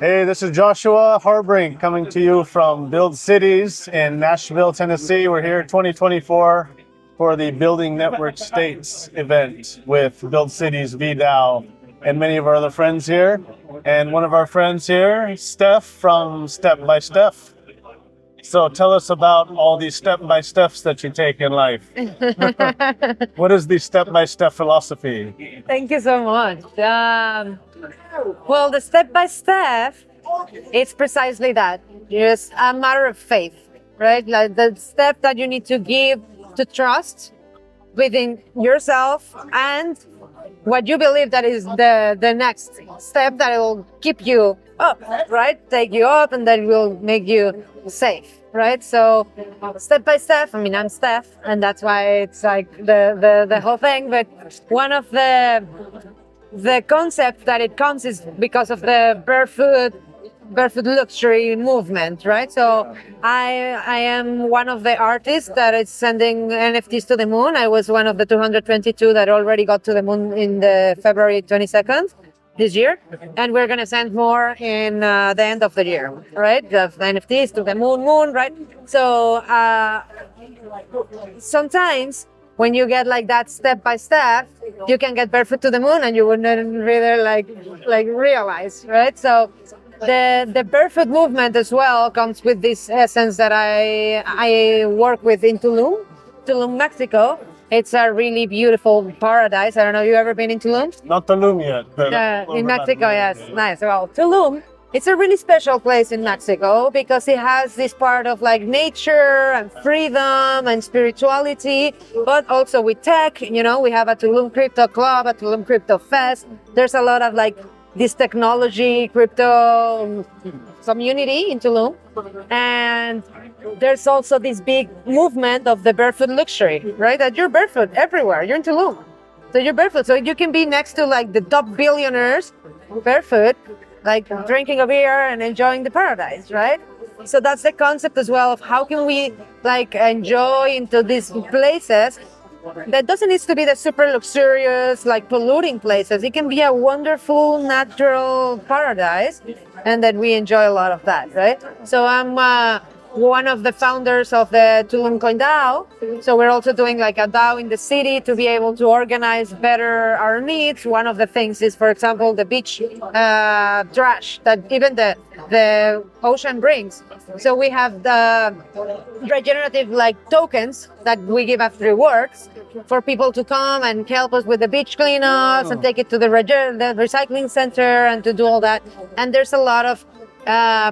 Hey, this is Joshua Harbrink coming to you from Build Cities in Nashville, Tennessee. We're here 2024 for the Building Network States event with Build Cities VDAO and many of our other friends here. And one of our friends here, Steph from Step by Steph. So tell us about all these step-by-steps that you take in life. What is the step-by-step philosophy? Thank you so much. Well, the step by step, it's precisely that. It's a matter of faith, right? Like the step that you need to give to trust within yourself and what you believe that is the next step that will keep you up, right? Take you up and that will make you safe, right? So step by step, I mean, I'm Steph, and that's why it's like the whole thing. But one of the concept that it comes is because of the barefoot luxury movement, right? So I am one of the artists that is sending NFTs to the moon. I was one of the 222 that already got to the moon in the February 22nd this year, and we're gonna send more in the end of the year, right? The NFTs to the moon, right? So sometimes when you get like that step by step, you can get barefoot to the moon and you wouldn't really like realize, right? So the barefoot movement as well comes with this essence that I work with in Tulum, Mexico. It's a really beautiful paradise. I don't know, you ever been in Tulum? Not Tulum yet. But In Mexico, yes, nice. Well, Tulum, it's a really special place in Mexico because it has this part of like nature and freedom and spirituality, but also with tech. You know, we have a Tulum Crypto Club, a Tulum Crypto Fest. There's a lot of like this technology, crypto community in Tulum. And there's also this big movement of the barefoot luxury, right? That you're barefoot everywhere. You're in Tulum. So you're barefoot. So you can be next to like the top billionaires barefoot, like drinking a beer and enjoying the paradise, right? So that's the concept as well of how can we like enjoy into these places that doesn't need to be the super luxurious, like polluting places. It can be a wonderful natural paradise, and that we enjoy a lot of that, right? So I'm one of the founders of the Tulum Coin DAO. So we're also doing like a DAO in the city to be able to organize better our needs. One of the things is, for example, the beach trash that even the ocean brings. So we have the regenerative like tokens that we give after rewards for people to come and help us with the beach cleanups and take it to the recycling center and to do all that. And there's a lot of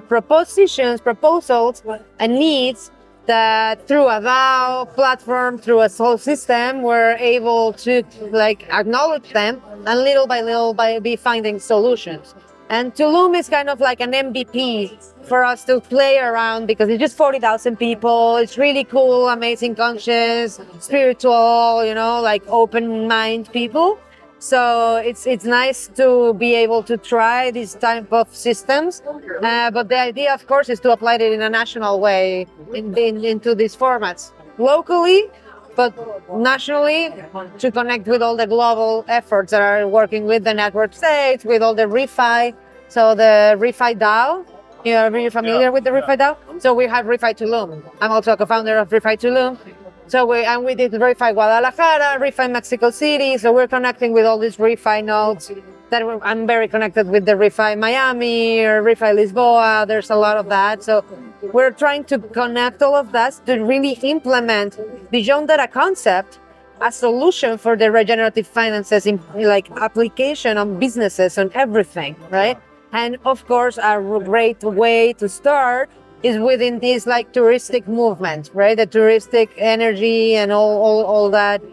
proposals and needs that through a DAO platform, through a whole system, we're able to like acknowledge them and little by little be finding solutions. And Tulum is kind of like an MVP for us to play around because it's just 40,000 people. It's really cool, amazing, conscious, spiritual, you know, like open mind people. So it's nice to be able to try these type of systems, but the idea, of course, is to apply it in a national way into these formats locally, but nationally to connect with all the global efforts that are working with the network states, with all the ReFi. So the ReFi DAO, are you familiar with the ReFi DAO? So we have ReFi Tulum. I'm also a co-founder of ReFi Tulum. So we did ReFi Guadalajara, ReFi Mexico City. So we're connecting with all these ReFi nodes. I'm very connected with the ReFi Miami or ReFi Lisboa. There's a lot of that. So we're trying to connect all of that to really implement beyond that a concept, a solution for the regenerative finances in like application on businesses, on everything, right? And of course, a great way to start is within this like touristic movement, right? The touristic energy and all that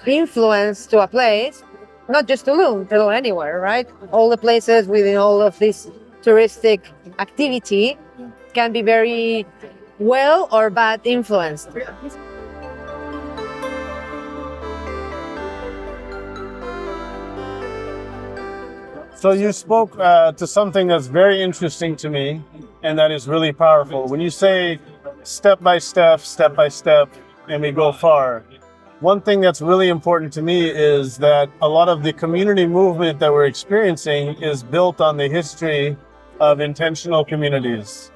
influence to a place, not just Tulum, anywhere, right? All the places within all of this touristic activity can be very well or bad influenced. So you spoke to something that's very interesting to me, and that is really powerful. When you say step by step, and we go far, one thing that's really important to me is that a lot of the community movement that we're experiencing is built on the history of intentional communities.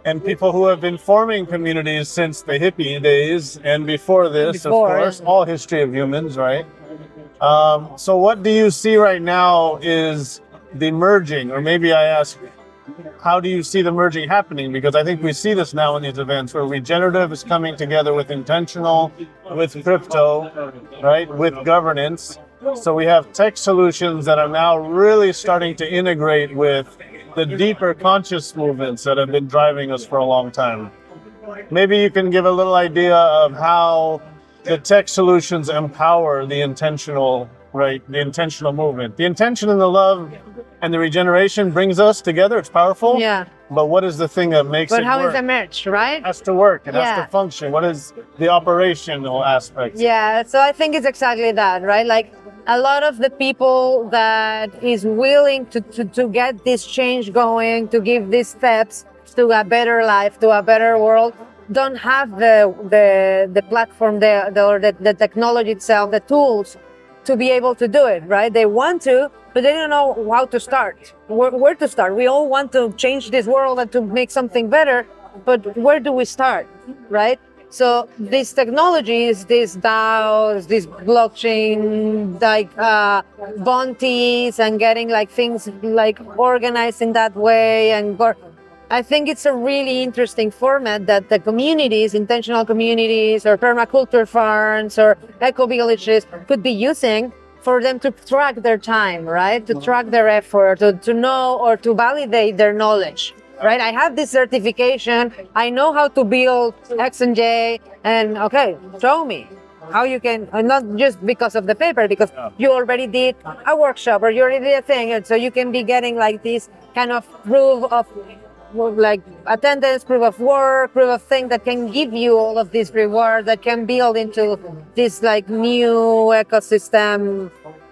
And people who have been forming communities since the hippie days and before this, of course, all history of humans, right? So what do you see right now is the merging, or maybe I ask, how do you see the merging happening? Because I think we see this now in these events where regenerative is coming together with intentional, with crypto, right, with governance. So we have tech solutions that are now really starting to integrate with the deeper conscious movements that have been driving us for a long time. Maybe you can give a little idea of how the tech solutions empower the intentional, right? The intentional movement. The intention and the love and the regeneration brings us together. It's powerful. Yeah. But what is the thing that makes But it how work? is it merged, right? It has to work. It has Yeah. to function. What is the operational aspect? Yeah, so I think it's exactly that, right? Like a lot of the people that is willing to get this change going, to give these steps to a better life, to a better world, don't have the platform, the technology itself, the tools to be able to do it, right? They want to, but they don't know how to start, where to start. We all want to change this world and to make something better, but where do we start, right? So these technologies, these DAOs, this blockchain, like bounties, and getting like things like organized in that way, I think it's a really interesting format that the communities, intentional communities, or permaculture farms, or eco villages could be using for them to track their time, right? To track their effort, to know or to validate their knowledge. Right, I have this certification. I know how to build X and Y, and okay, show me how you can. Not just because of the paper, because you already did a workshop or you already did a thing, and so you can be getting like this kind of proof of like attendance, proof of work, proof of thing that can give you all of this reward that can build into this like new ecosystem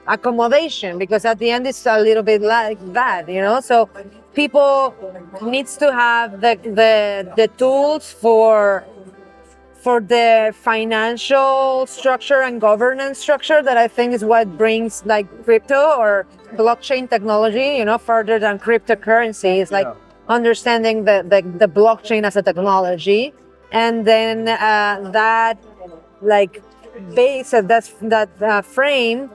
accommodation, because at the end it's a little bit like that, you know. So people needs to have the tools for the financial structure and governance structure that I think is what brings like crypto or blockchain technology, you know, further than cryptocurrency. It's like understanding the blockchain as a technology, and then that like base of that frame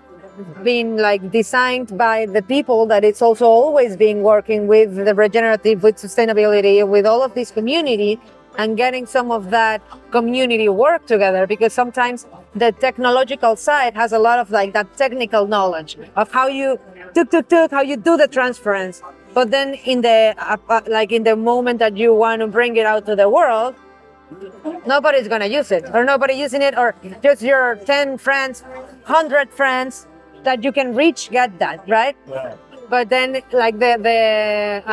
being like designed by the people that it's also always been working with the regenerative, with sustainability, with all of this community, and getting some of that community work together, because sometimes the technological side has a lot of like that technical knowledge of how you how you do the transference, but then in the like in the moment that you want to bring it out to the world, nobody's gonna use it, or nobody using it, or just your 10 friends, 100 friends that you can reach get that, right? Yeah. But then like the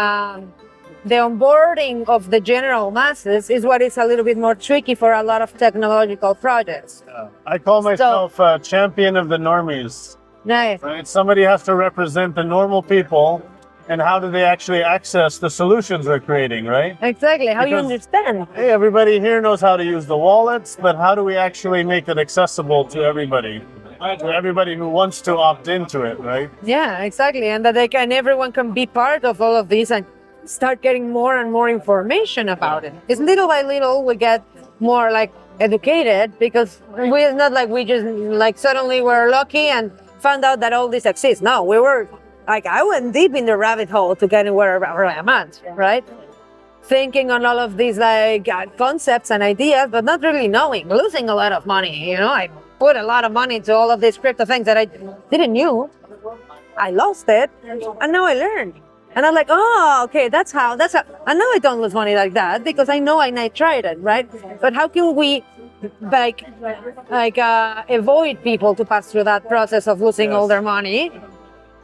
onboarding of the general masses is what is a little bit more tricky for a lot of technological projects. I call myself a champion of the normies. Nice. Right? Somebody has to represent the normal people, and how do they actually access the solutions we're creating, right? Exactly. How you Because- understand? Hey, everybody here knows how to use the wallets, but how do we actually make it accessible to everybody? To everybody who wants to opt into it, right? Yeah, exactly. And that everyone can be part of all of this and start getting more and more information about it. It's little by little we get more like educated, because we're not like we just like suddenly we're lucky and found out that all this exists. No, we were like, I went deep in the rabbit hole to get where I'm at, right? Thinking on all of these like concepts and ideas, but not really knowing, losing a lot of money. You know, I put a lot of money into all of these crypto things that I didn't knew. I lost it, and now I learned. And I'm like, oh, okay, that's how. And now I don't lose money like that, because I know and I tried it, right? But how can we avoid people to pass through that process of losing all their money?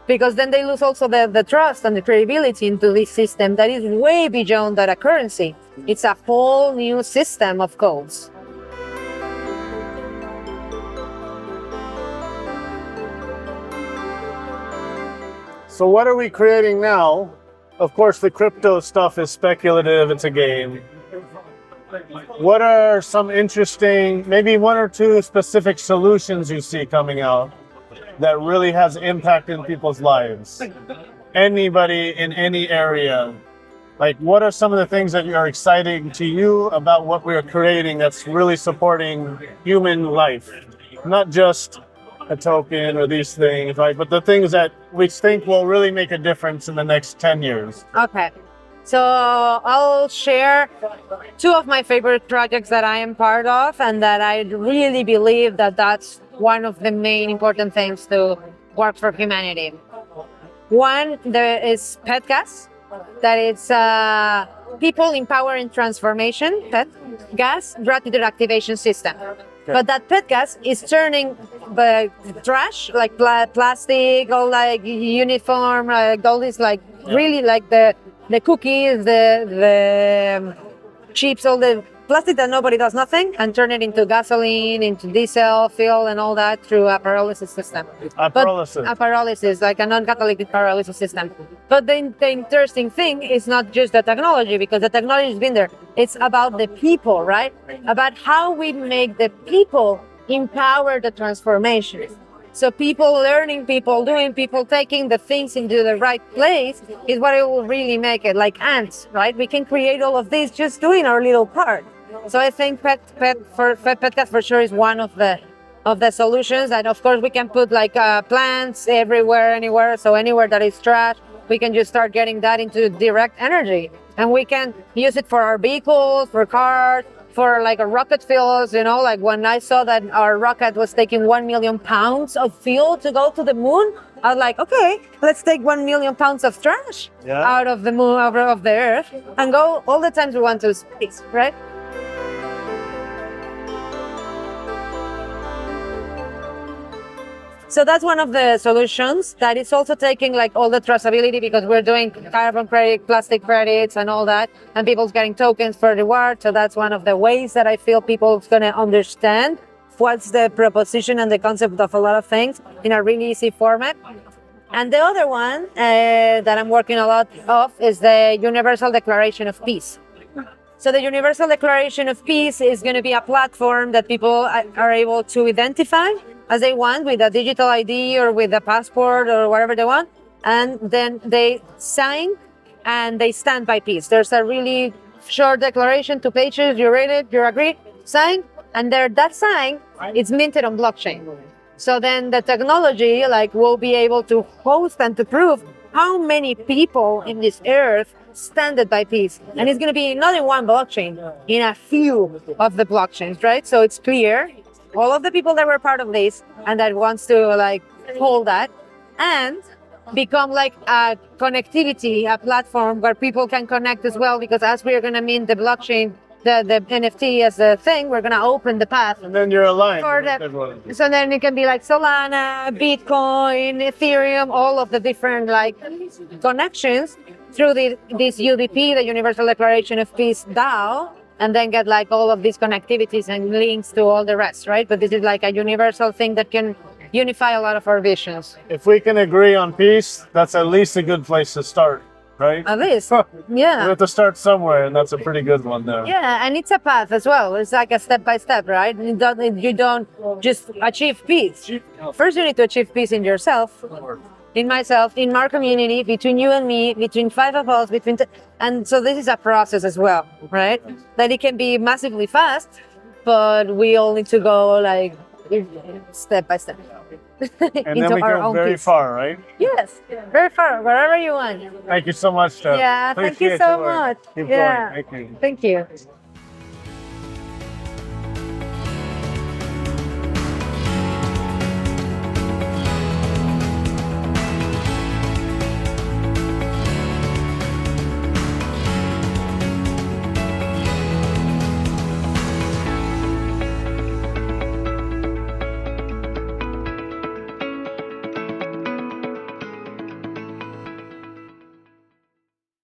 Because then they lose also the trust and the credibility into this system that is way beyond that a currency. It's a whole new system of codes. So what are we creating now? Of course, the crypto stuff is speculative, it's a game. What are some interesting, maybe one or two specific solutions you see coming out that really has impact in people's lives? Anybody in any area Like, what are some of the things that are exciting to you about what we're creating that's really supporting human life? Not just a token or these things, right? But the things that we think will really make a difference in the next 10 years. Okay. So I'll share two of my favorite projects that I am part of, and that I really believe that that's one of the main important things to work for humanity. One, there is PETGAS, that it's People Empowering Transformation, PET gas gratitude activation system. But that PET gas is turning the trash, like plastic, all like uniform, all this like really like the cookies, the chips, all the plastic that nobody does nothing, and turn it into gasoline, into diesel, fuel, and all that through a pyrolysis system. A Pyrolysis, like a non-catalytic pyrolysis system. But the interesting thing is not just the technology, because the technology has been there. It's about the people, right? About how we make the people empower the transformation. So people learning, people doing, people taking the things into the right place is what it will really make it. Like ants, right? We can create all of this just doing our little part. So I think PETGAS for sure is one of the solutions. And of course we can put like plants everywhere, anywhere. So anywhere that is trash, we can just start getting that into direct energy. And we can use it for our vehicles, for cars, for like a rocket fuels, you know, like when I saw that our rocket was taking 1 million pounds of fuel to go to the moon, I was like, okay, let's take 1 million pounds of trash out of the moon, out of the earth, and go all the times we want to space, right? So that's one of the solutions. That is also taking like all the traceability, because we're doing carbon credit, plastic credits and all that, and people's getting tokens for reward. So that's one of the ways that I feel people's gonna understand what's the proposition and the concept of a lot of things in a really easy format. And the other one that I'm working a lot of is the Universal Declaration of Peace. So the Universal Declaration of Peace is going to be a platform that people are able to identify as they want, with a digital ID or with a passport or whatever they want. And then they sign and they stand by peace. There's a really short declaration, 2 pages, you read it, you agree, sign, and there that sign is minted on blockchain. So then the technology like will be able to host and to prove how many people in this earth stand by peace. And it's going to be not in one blockchain, in a few of the blockchains, right? So it's clear all of the people that were part of this and that wants to like hold that and become like a connectivity, a platform where people can connect as well, because as we're going to mint the blockchain, the NFT as a thing, we're going to open the path. And then you're aligned. So then it can be like Solana, Bitcoin, Ethereum, all of the different like connections through this UDP, the Universal Declaration of Peace DAO, and then get like all of these connectivities and links to all the rest, right? But this is like a universal thing that can unify a lot of our visions. If we can agree on peace, that's at least a good place to start, right? At least, We yeah. have to start somewhere, and that's a pretty good one there. Yeah, and it's a path as well. It's like a step by step, right? You don't just achieve peace. First, you need to achieve peace in yourself, in myself, in our community, between you and me, between 5 of us, and so this is a process as well, right? That it can be massively fast, but we all need to go like step by step. And then we go very far, right? Yes, very far, wherever you want. Thank you so much, Steph. Yeah, thank you Appreciate so your work. much. Keep Yeah, going. Thank you. thank you.